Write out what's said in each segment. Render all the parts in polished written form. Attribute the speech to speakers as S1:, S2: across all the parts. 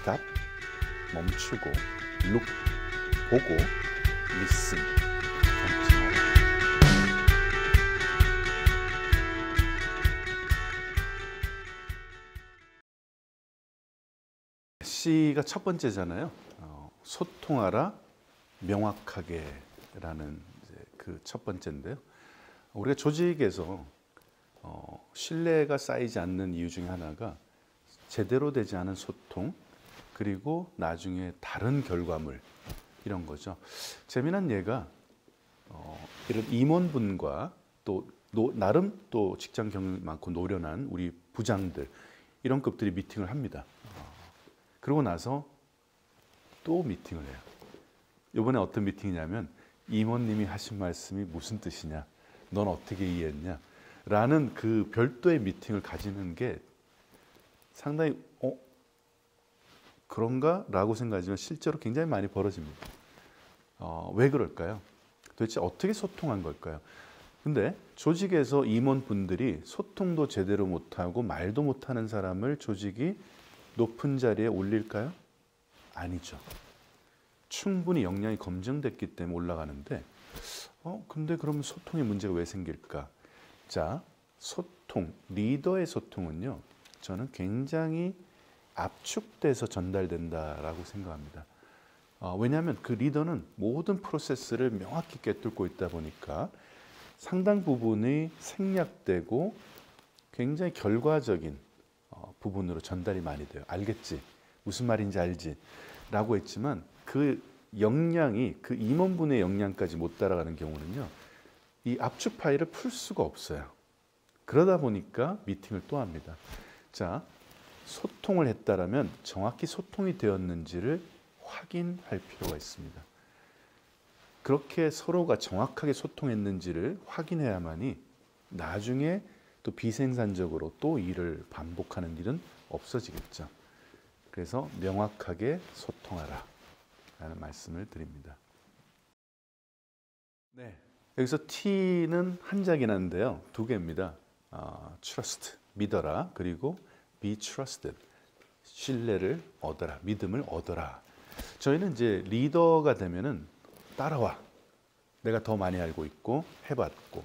S1: stop, 멈추고, look, 보고, listen, 경청하라. C가 첫 번째잖아요. 소통하라, 명확하게라는 그 첫 번째인데요. 우리가 조직에서 신뢰가 쌓이지 않는 이유 중에 하나가 제대로 되지 않은 소통, 그리고 나중에 다른 결과물, 이런 거죠. 재미난 예가 이런 임원분과 또 나름 또 직장 경력이 많고 노련한 우리 부장들, 이런 급들이 미팅을 합니다. 그러고 나서 또 미팅을 해요. 이번에 어떤 미팅이냐면 임원님이 하신 말씀이 무슨 뜻이냐, 넌 어떻게 이해했냐 라는 그 별도의 미팅을 가지는 게 상당히 그런가? 라고 생각하지만 실제로 굉장히 많이 벌어집니다. 왜 그럴까요? 도대체 어떻게 소통한 걸까요? 근데 조직에서 임원분들이 소통도 제대로 못하고 말도 못하는 사람을 조직이 높은 자리에 올릴까요? 아니죠. 충분히 역량이 검증됐기 때문에 올라가는데 근데 그러면 소통에 문제가 왜 생길까? 자, 소통, 리더의 소통은요, 저는 굉장히 압축돼서 전달된다라고 생각합니다. 왜냐하면 그 리더는 모든 프로세스를 명확히 꿰뚫고 있다 보니까 상당 부분이 생략되고 굉장히 결과적인 부분으로 전달이 많이 돼요. 알겠지? 무슨 말인지 알지? 라고 했지만 그 역량이, 그 임원분의 역량까지 못 따라가는 경우는요, 이 압축 파일을 풀 수가 없어요. 그러다 보니까 미팅을 또 합니다. 자, 소통을 했다라면 정확히 소통이 되었는지를 확인할 필요가 있습니다. 그렇게 서로가 정확하게 소통했는지를 확인해야만이 나중에 또 비생산적으로 또 일을 반복하는 일은 없어지겠죠. 그래서 명확하게 소통하라 라는 말씀을 드립니다. 네, 여기서 T는 한 자기나인데요, 두 개입니다. trust, 믿어라, 그리고 be trusted, 신뢰를 얻어라, 믿음을 얻어라. 저희는 이제 리더가 되면은 따라와, 내가 더 많이 알고 있고 해봤고,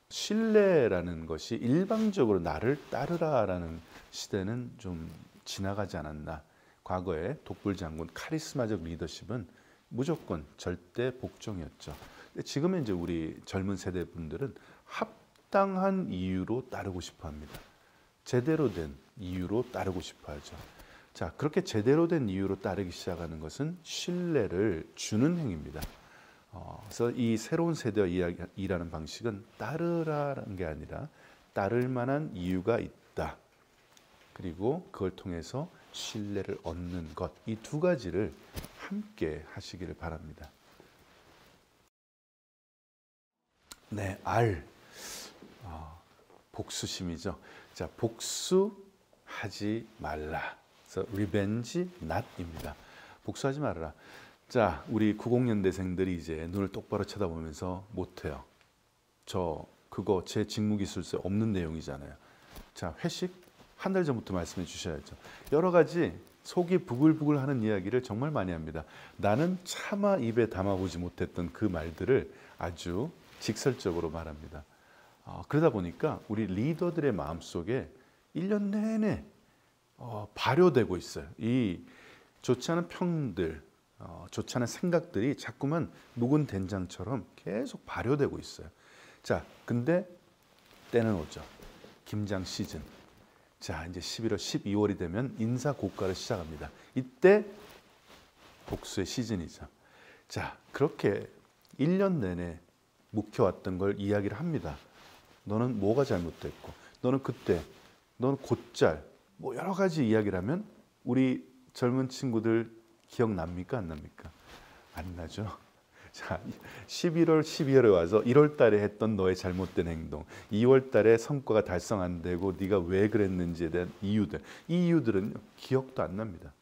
S1: 신뢰라는 것이 일방적으로 나를 따르라라는 시대는 좀 지나가지 않았나. 과거에 독불장군 카리스마적 리더십은 무조건 절대 복종이었죠. 근데 지금은 이제 우리 젊은 세대 분들은 합당한 이유로 따르고 싶어 합니다. 제대로 된 이유로 따르고 싶어 하죠. 자, 그렇게 제대로 된 이유로 따르기 시작하는 것은 신뢰를 주는 행위입니다. 그래서 이 새로운 세대와 일하는 방식은 따르라는 게 아니라 따를 만한 이유가 있다. 그리고 그걸 통해서 신뢰를 얻는 것, 이 두 가지를 함께 하시기를 바랍니다. 네, R, 복수심이죠. 자, 복수하지 말라. 그래서 revenge not입니다. 복수하지 말아라. 자, 우리 90년대생들이 이제 눈을 똑바로 쳐다보면서 못해요. 그거 제 직무기술서에 없는 내용이잖아요. 자, 회식 한 달 전부터 말씀해 주셔야죠. 여러 가지 속이 부글부글 하는 이야기를 정말 많이 합니다. 나는 차마 입에 담아보지 못했던 그 말들을 아주 직설적으로 말합니다. 그러다 보니까 우리 리더들의 마음속에 1년 내내 발효되고 있어요. 이 좋지 않은 평들, 좋지 않은 생각들이 자꾸만 묵은 된장처럼 계속 발효되고 있어요. 자, 근데 때는 오죠. 김장 시즌. 자, 이제 11월, 12월이 되면 인사 고과를 시작합니다. 이때 복수의 시즌이죠. 자, 그렇게 1년 내내 묵혀왔던 걸 이야기를 합니다. 너는 뭐가 잘못됐고, 너는 그때, 너는 곧잘, 뭐 여러 가지 이야기를 하면 우리 젊은 친구들 기억납니까? 안 납니까? 안 나죠. 자, 11월, 12월에 와서 1월 달에 했던 너의 잘못된 행동, 2월 달에 성과가 달성 안 되고 네가 왜 그랬는지에 대한 이유들, 이 이유들은 기억도 안 납니다.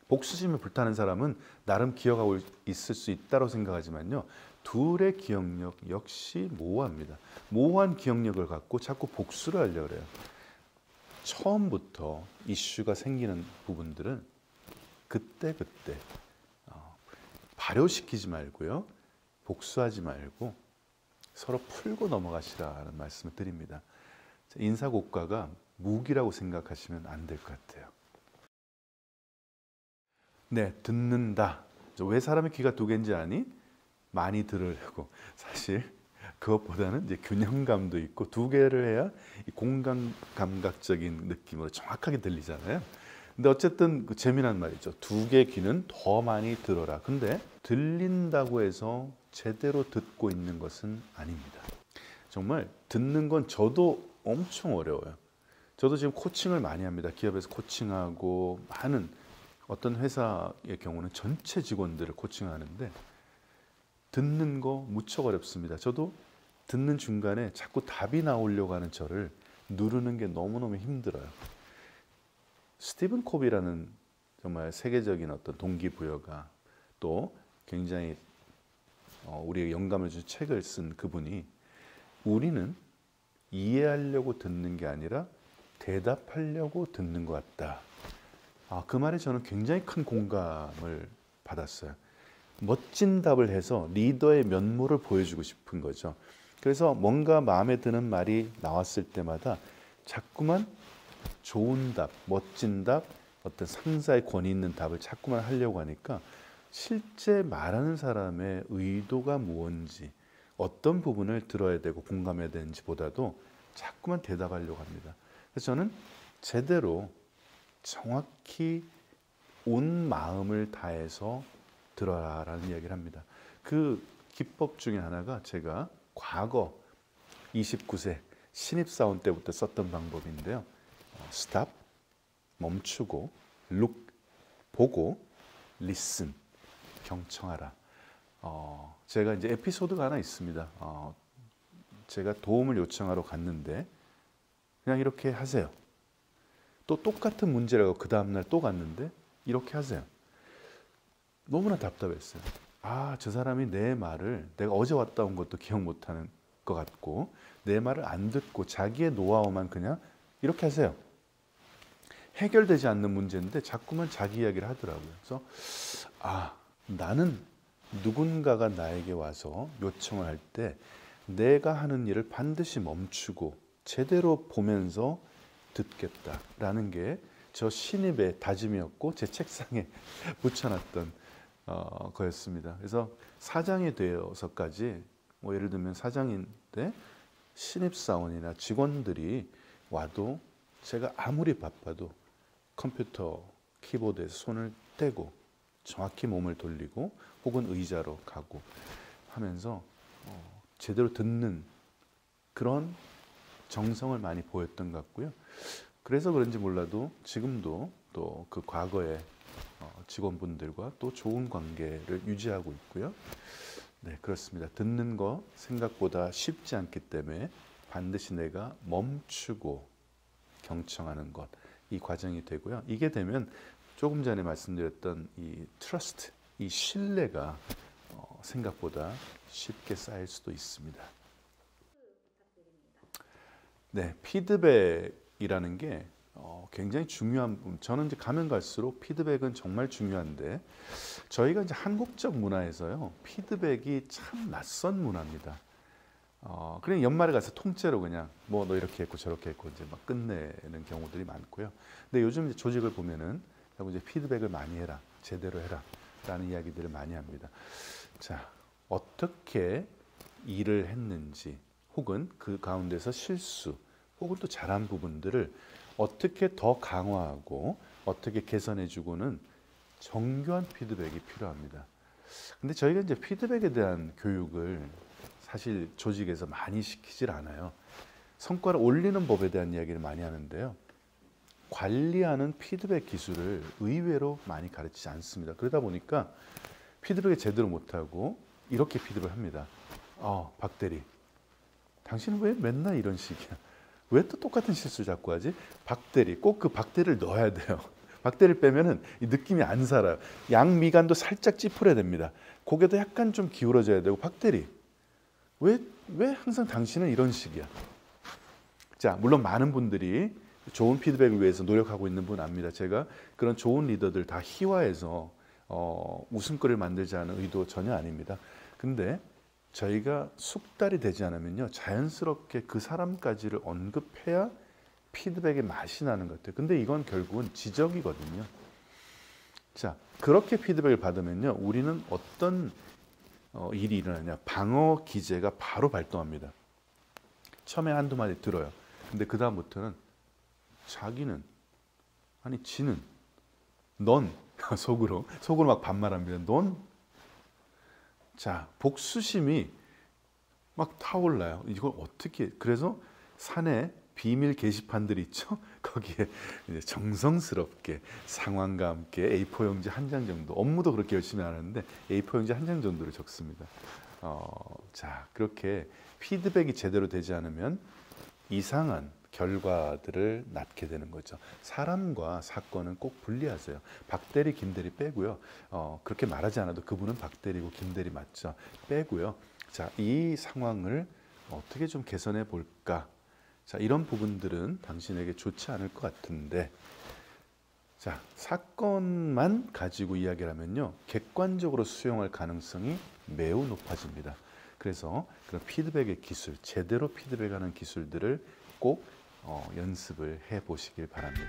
S1: 복수심에 불타는 사람은 나름 기억하고 있을 수 있다고 생각하지만요, 둘의 기억력 역시 모호합니다. 모호한 기억력을 갖고 자꾸 복수를 하려고 해요. 처음부터 이슈가 생기는 부분들은 그때 발효시키지 말고요. 복수하지 말고 서로 풀고 넘어가시라는 말씀을 드립니다. 인사고과가 무기라고 생각하시면 안 될 것 같아요. 네, 듣는다. 왜 사람의 귀가 두 개인지 아니? 많이 들으려고. 사실 그것보다는 이제 균형감도 있고 두 개를 해야 이 공감 감각적인 느낌으로 정확하게 들리잖아요. 근데 어쨌든 그 재미난 말이죠. 두 개 귀는 더 많이 들어라. 근데 들린다고 해서 제대로 듣고 있는 것은 아닙니다. 정말 듣는 건 저도 엄청 어려워요. 저도 지금 코칭을 많이 합니다. 기업에서 코칭하고 많은 어떤 회사의 경우는 전체 직원들을 코칭하는데 듣는 거 무척 어렵습니다. 저도 듣는 중간에 자꾸 답이 나오려고 하는 저를 누르는 게 너무너무 힘들어요. 스티븐 코비라는 정말 세계적인 어떤 동기부여가 또 굉장히 우리에게 영감을 준 책을 쓴 그분이 우리는 이해하려고 듣는 게 아니라 대답하려고 듣는 것 같다. 그 말에 저는 굉장히 큰 공감을 받았어요. 멋진 답을 해서 리더의 면모를 보여주고 싶은 거죠. 그래서 뭔가 마음에 드는 말이 나왔을 때마다 자꾸만 좋은 답, 멋진 답, 어떤 상사의 권위 있는 답을 자꾸만 하려고 하니까 실제 말하는 사람의 의도가 무엇인지 어떤 부분을 들어야 되고 공감해야 되는지 보다도 자꾸만 대답하려고 합니다. 그래서 저는 제대로 정확히 온 마음을 다해서 들어라라는 이야기를 합니다. 그 기법 중에 하나가 제가 과거 29세 신입사원 때부터 썼던 방법인데요. 스탑, 멈추고, look, 보고, listen, 경청하라. 제가 이제 에피소드가 하나 있습니다. 제가 도움을 요청하러 갔는데 그냥 이렇게 하세요. 또 똑같은 문제라고 그 다음날 또 갔는데 이렇게 하세요. 너무나 답답했어요. 저 사람이 내 말을 내가 어제 왔다 온 것도 기억 못하는 것 같고 내 말을 안 듣고 자기의 노하우만 그냥 이렇게 하세요. 해결되지 않는 문제인데 자꾸만 자기 이야기를 하더라고요. 그래서 나는 누군가가 나에게 와서 요청을 할 때 내가 하는 일을 반드시 멈추고 제대로 보면서 듣겠다라는 게 저 신입의 다짐이었고 제 책상에 붙여놨던 거였습니다. 그래서 사장이 되어서까지 예를 들면 사장인데 신입사원이나 직원들이 와도 제가 아무리 바빠도 컴퓨터 키보드에서 손을 떼고 정확히 몸을 돌리고 혹은 의자로 가고 하면서 제대로 듣는 그런 정성을 많이 보였던 것 같고요. 그래서 그런지 몰라도 지금도 또 그 과거의 직원분들과 또 좋은 관계를 유지하고 있고요. 네, 그렇습니다. 듣는 거 생각보다 쉽지 않기 때문에 반드시 내가 멈추고 경청하는 것, 이 과정이 되고요. 이게 되면 조금 전에 말씀드렸던 이 트러스트, 이 신뢰가 생각보다 쉽게 쌓일 수도 있습니다. 네, 피드백이라는 게 굉장히 중요한 부분. 저는 이제 가면 갈수록 피드백은 정말 중요한데 저희가 이제 한국적 문화에서요, 피드백이 참 낯선 문화입니다. 그냥 연말에 가서 통째로 그냥 뭐 너 이렇게 했고 저렇게 했고 이제 막 끝내는 경우들이 많고요. 근데 요즘 이제 조직을 보면은 이제 피드백을 많이 해라, 제대로 해라라는 이야기들을 많이 합니다. 자, 어떻게 일을 했는지, 혹은 그 가운데서 실수, 혹은 또 잘한 부분들을 어떻게 더 강화하고 어떻게 개선해주고는 정교한 피드백이 필요합니다. 근데 저희가 이제 피드백에 대한 교육을 사실 조직에서 많이 시키질 않아요. 성과를 올리는 법에 대한 이야기를 많이 하는데요. 관리하는 피드백 기술을 의외로 많이 가르치지 않습니다. 그러다 보니까 피드백을 제대로 못하고 이렇게 피드백을 합니다. 박 대리, 당신은 왜 맨날 이런 식이야? 왜 또 똑같은 실수를 자꾸 하지? 박 대리, 꼭 그 박 대리를 넣어야 돼요. 박 대리를 빼면은 이 느낌이 안 살아요. 양미간도 살짝 찌푸려야 됩니다. 고개도 약간 좀 기울어져야 되고, 박 대리, 왜 항상 당신은 이런 식이야? 자, 물론 많은 분들이 좋은 피드백을 위해서 노력하고 있는 분 압니다. 제가 그런 좋은 리더들 다 희화해서 웃음거리를 만들자는 의도 전혀 아닙니다. 근데 저희가 숙달이 되지 않으면요, 자연스럽게 그 사람까지를 언급해야 피드백의 맛이 나는 것 같아요. 근데 이건 결국은 지적이거든요. 자, 그렇게 피드백을 받으면요, 우리는 어떤 일이 일어나냐, 방어 기제가 바로 발동합니다. 처음에 한두 마디 들어요. 근데 그 다음부터는 자기는, 아니 지는, 넌 속으로 막 반말합니다. 넌, 자, 복수심이 막 타올라요. 이걸 어떻게, 그래서 산에 비밀 게시판들 있죠? 거기에 이제 정성스럽게 상황과 함께 A4 용지 한 장 정도, 업무도 그렇게 열심히 하는데 A4 용지 한 장 정도를 적습니다. 자, 그렇게 피드백이 제대로 되지 않으면 이상한 결과들을 낳게 되는 거죠. 사람과 사건은 꼭 분리하세요. 박대리, 김대리 빼고요. 그렇게 말하지 않아도 그분은 박대리고 김대리 맞죠. 빼고요. 자, 이 상황을 어떻게 좀 개선해 볼까? 자, 이런 부분들은 당신에게 좋지 않을 것 같은데, 자, 사건만 가지고 이야기를 하면요, 객관적으로 수용할 가능성이 매우 높아집니다. 그래서 그런 피드백의 기술, 제대로 피드백하는 기술들을 꼭 연습을 해 보시길 바랍니다.